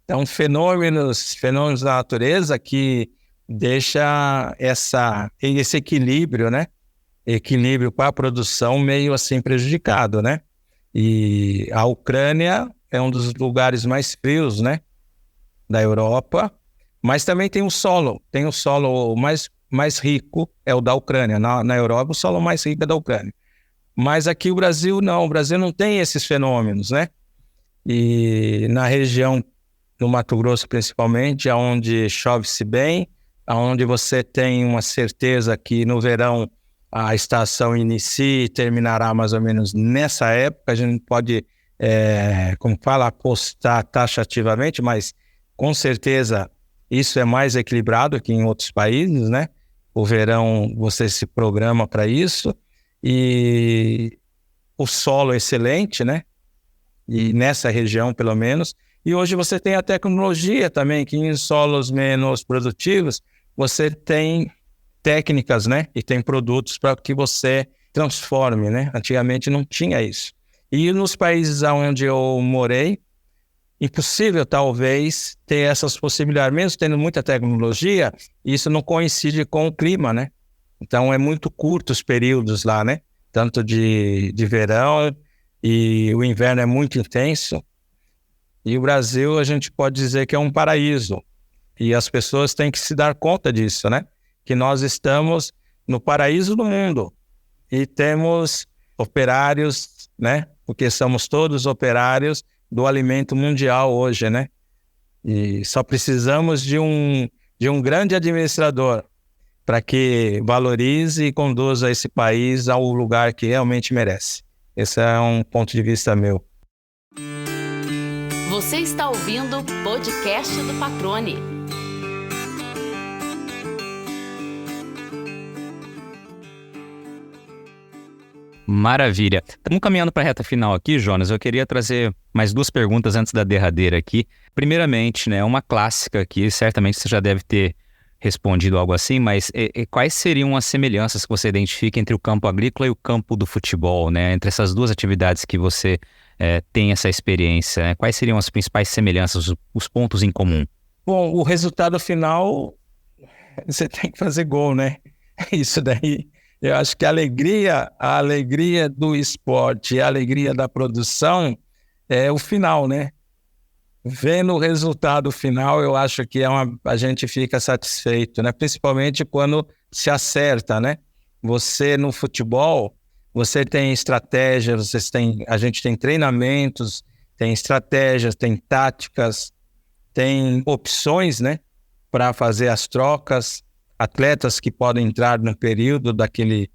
Então, fenômenos da natureza que deixa esse equilíbrio, né? Equilíbrio para a produção meio assim prejudicado, né? E a Ucrânia é um dos lugares mais frios, né? Da Europa, mas também tem o solo mais rico, é o da Ucrânia. Na Europa, o solo mais rico é da Ucrânia. Mas aqui o Brasil não tem esses fenômenos, né? E na região no Mato Grosso, principalmente, onde chove-se bem, onde você tem uma certeza que no verão a estação inicia e terminará mais ou menos nessa época. A gente não pode, apostar taxativamente, mas com certeza isso é mais equilibrado que em outros países, né? O verão você se programa para isso e o solo é excelente, né? E nessa região, pelo menos. E hoje você tem a tecnologia também, que em solos menos produtivos, você tem técnicas, né? E tem produtos para que você transforme, né? Antigamente não tinha isso. E nos países onde eu morei, impossível talvez ter essas possibilidades, mesmo tendo muita tecnologia, isso não coincide com o clima, né? Então é muito curto os períodos lá, né? Tanto de verão e o inverno é muito intenso. E o Brasil, a gente pode dizer que é um paraíso. E as pessoas têm que se dar conta disso, né? Que nós estamos no paraíso do mundo. E temos operários, né? Porque somos todos operários do alimento mundial hoje, né? E só precisamos de um grande administrador para que valorize e conduza esse país ao lugar que realmente merece. Esse é um ponto de vista meu. Você está ouvindo o podcast do Patrone. Maravilha. Estamos caminhando para a reta final aqui, Jonas. Eu queria trazer mais 2 perguntas antes da derradeira aqui. Primeiramente, né, uma clássica aqui, certamente você já deve ter respondido algo assim, mas quais seriam as semelhanças que você identifica entre o campo agrícola e o campo do futebol, né? Entre essas 2 atividades que você tem essa experiência, né? Quais seriam as principais semelhanças, os pontos em comum? Bom, o resultado final, você tem que fazer gol, né? Isso daí, eu acho que a alegria do esporte, a alegria da produção é o final, né? Vendo o resultado final, eu acho que a gente fica satisfeito, né? Principalmente quando se acerta, né? Você no futebol, você tem estratégias, a gente tem treinamentos, tem estratégias, tem táticas, tem opções, né? Para fazer as trocas, atletas que podem entrar no período daquele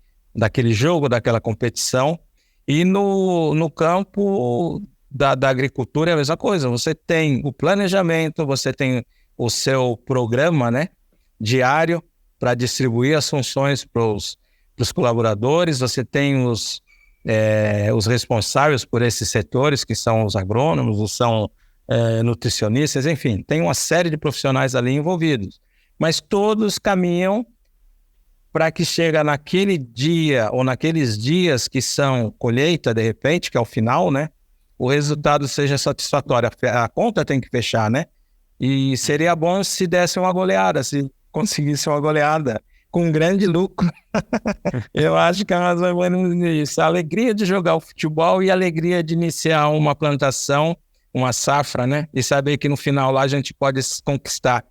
jogo, daquela competição. E no campo da agricultura é a mesma coisa. Você tem o planejamento, você tem o seu programa, né, diário para distribuir as funções para os colaboradores, você tem os responsáveis por esses setores, que são os agrônomos, são nutricionistas, enfim, tem uma série de profissionais ali envolvidos. Mas todos caminham para que chega naquele dia ou naqueles dias que são colheita, de repente, que é o final, né? O resultado seja satisfatório. A conta tem que fechar, né? E seria bom se desse uma goleada, se conseguisse uma goleada com um grande lucro. Eu acho que é mais ou menos isso. A alegria de jogar o futebol e a alegria de iniciar uma plantação, uma safra, né? E saber que no final lá a gente pode conquistar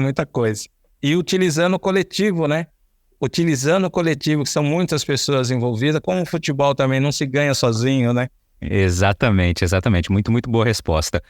muita coisa. E utilizando o coletivo, né? utilizando o coletivo, que são muitas pessoas envolvidas, como o futebol também não se ganha sozinho, né? Exatamente. Muito, muito boa resposta.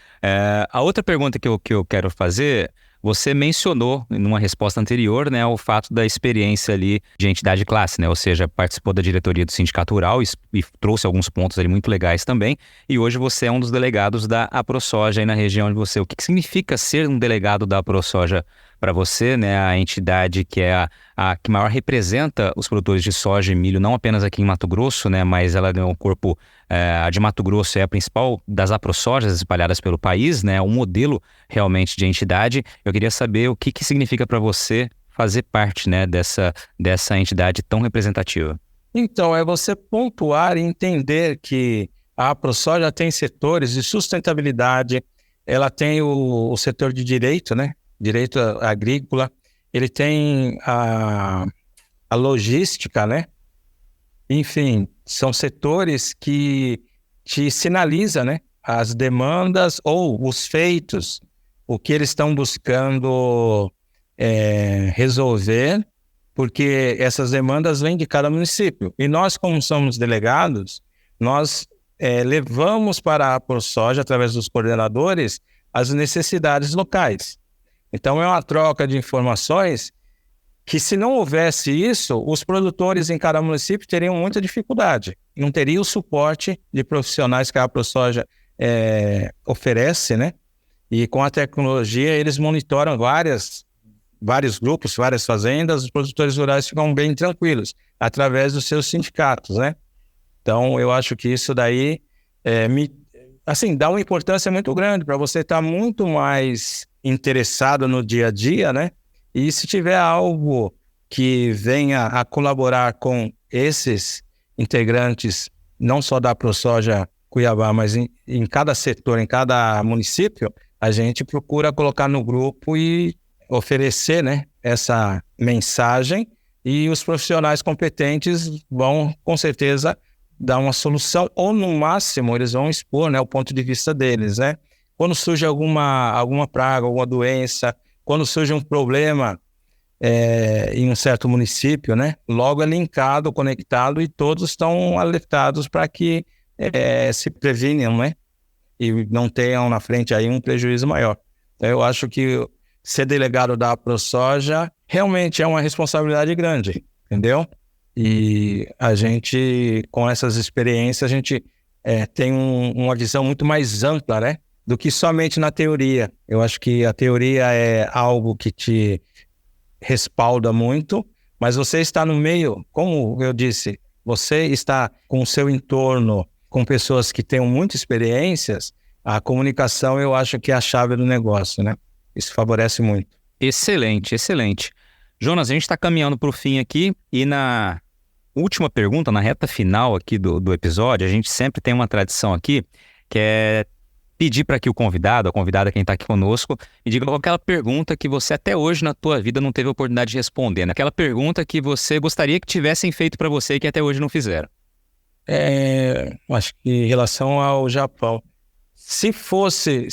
A outra pergunta que eu quero fazer, você mencionou numa resposta anterior, né, o fato da experiência ali de entidade de classe, né? Ou seja, participou da diretoria do Sindicato Rural e trouxe alguns pontos ali muito legais também. E hoje você é um dos delegados da AproSoja aí na região de você. O que significa ser um delegado da AproSoja para você, né? A entidade que é a que maior representa os produtores de soja e milho, não apenas aqui em Mato Grosso, né? Mas ela é um corpo... a de Mato Grosso é a principal das AproSojas espalhadas pelo país, né? Um modelo realmente de entidade. Eu queria saber o que significa para você fazer parte, né, dessa entidade tão representativa. Então, é você pontuar e entender que a AproSoja tem setores de sustentabilidade, ela tem o setor de direito, né? Direito agrícola, ele tem a logística, né? Enfim, são setores que te sinalizam, né, as demandas ou os feitos, o que eles estão buscando resolver, porque essas demandas vêm de cada município. E nós, como somos delegados, nós levamos para a AproSoja, através dos coordenadores, as necessidades locais. Então, é uma troca de informações que, se não houvesse isso, os produtores em cada município teriam muita dificuldade. Não teria o suporte de profissionais que a AproSoja oferece, né? E com a tecnologia, eles monitoram vários grupos, várias fazendas, os produtores rurais ficam bem tranquilos, através dos seus sindicatos, né? Então, eu acho que isso daí dá uma importância muito grande para você estar muito mais interessado no dia a dia, né? E se tiver algo que venha a colaborar com esses integrantes, não só da AproSoja Cuiabá, mas em cada setor, em cada município, a gente procura colocar no grupo e oferecer, né, essa mensagem, e os profissionais competentes vão, com certeza, dar uma solução, ou no máximo eles vão expor, né, o ponto de vista deles, né? Quando surge alguma praga, alguma doença, quando surge um problema em um certo município, né, logo é linkado, conectado, e todos estão alertados para que se previnam, né, e não tenham na frente aí um prejuízo maior. Então, eu acho que ser delegado da AproSoja realmente é uma responsabilidade grande, entendeu? E a gente, com essas experiências, a gente tem uma visão muito mais ampla, né, do que somente na teoria. Eu acho que a teoria é algo que te respalda muito, mas você está no meio, como eu disse, você está com o seu entorno, com pessoas que tenham muitas experiências, a comunicação eu acho que é a chave do negócio, né? Isso favorece muito. Excelente. Jonas, a gente está caminhando para o fim aqui, e na última pergunta, na reta final aqui do episódio, a gente sempre tem uma tradição aqui, que é pedir para que o convidado, a convidada, quem está aqui conosco, me diga aquela pergunta que você até hoje na tua vida não teve a oportunidade de responder, né? Aquela pergunta que você gostaria que tivessem feito para você e que até hoje não fizeram. Acho que em relação ao Japão, se fosse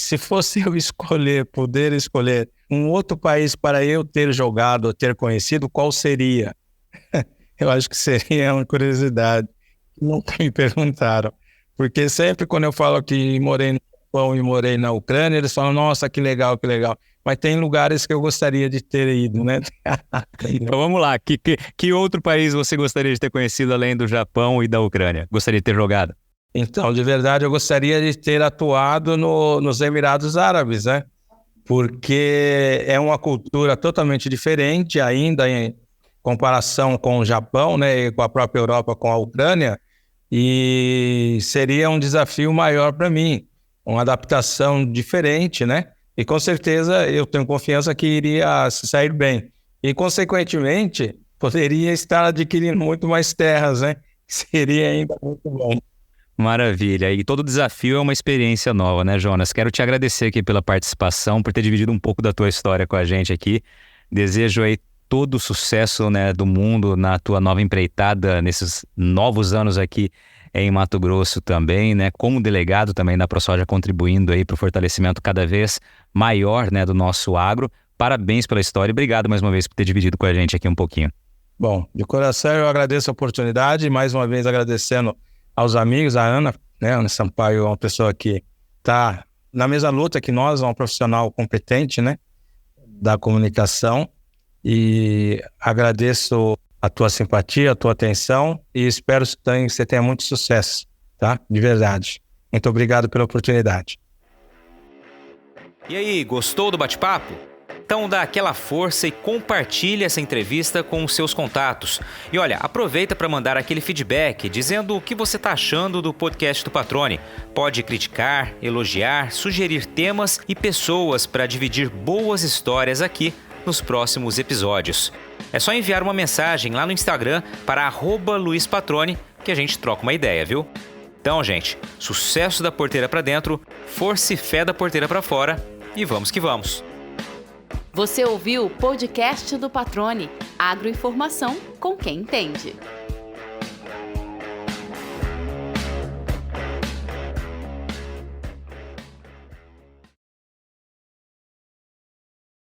eu poder escolher um outro país para eu ter jogado ou ter conhecido, qual seria? Eu acho que seria uma curiosidade. Nunca me perguntaram. Porque sempre quando eu falo que morei no Japão e morei na Ucrânia, eles falam, nossa, que legal. Mas tem lugares que eu gostaria de ter ido, né? Então vamos lá, que outro país você gostaria de ter conhecido além do Japão e da Ucrânia? Gostaria de ter jogado? Então, de verdade, eu gostaria de ter atuado nos Emirados Árabes, né? Porque é uma cultura totalmente diferente ainda em comparação com o Japão, né? E com a própria Europa, com a Ucrânia. E seria um desafio maior para mim, uma adaptação diferente, né? E com certeza eu tenho confiança que iria se sair bem. E, consequentemente, poderia estar adquirindo muito mais terras, né? Seria ainda muito bom. Maravilha. E todo desafio é uma experiência nova, né, Jonas? Quero te agradecer aqui pela participação, por ter dividido um pouco da tua história com a gente aqui. Desejo aí todo o sucesso, né, do mundo na tua nova empreitada, nesses novos anos aqui em Mato Grosso também, né, como delegado também da AproSoja, contribuindo aí para o fortalecimento cada vez maior, né, do nosso agro. Parabéns pela história e obrigado mais uma vez por ter dividido com a gente aqui um pouquinho. Bom, de coração eu agradeço a oportunidade, mais uma vez agradecendo aos amigos, a Ana, né? Ana Sampaio é uma pessoa que está na mesma luta que nós, é um profissional competente, né? Da comunicação, e agradeço a tua simpatia, a tua atenção e espero que você tenha muito sucesso, tá? De verdade. Muito obrigado pela oportunidade. E aí, gostou do bate-papo? Então dá aquela força e compartilha essa entrevista com os seus contatos. E olha, aproveita para mandar aquele feedback dizendo o que você está achando do podcast do Patrone. Pode criticar, elogiar, sugerir temas e pessoas para dividir boas histórias aqui nos próximos episódios. É só enviar uma mensagem lá no Instagram para @LuizPatrone que a gente troca uma ideia, viu? Então, gente, sucesso da porteira para dentro, força e fé da porteira para fora e vamos que vamos! Você ouviu o podcast do Patrone, agroinformação com quem entende.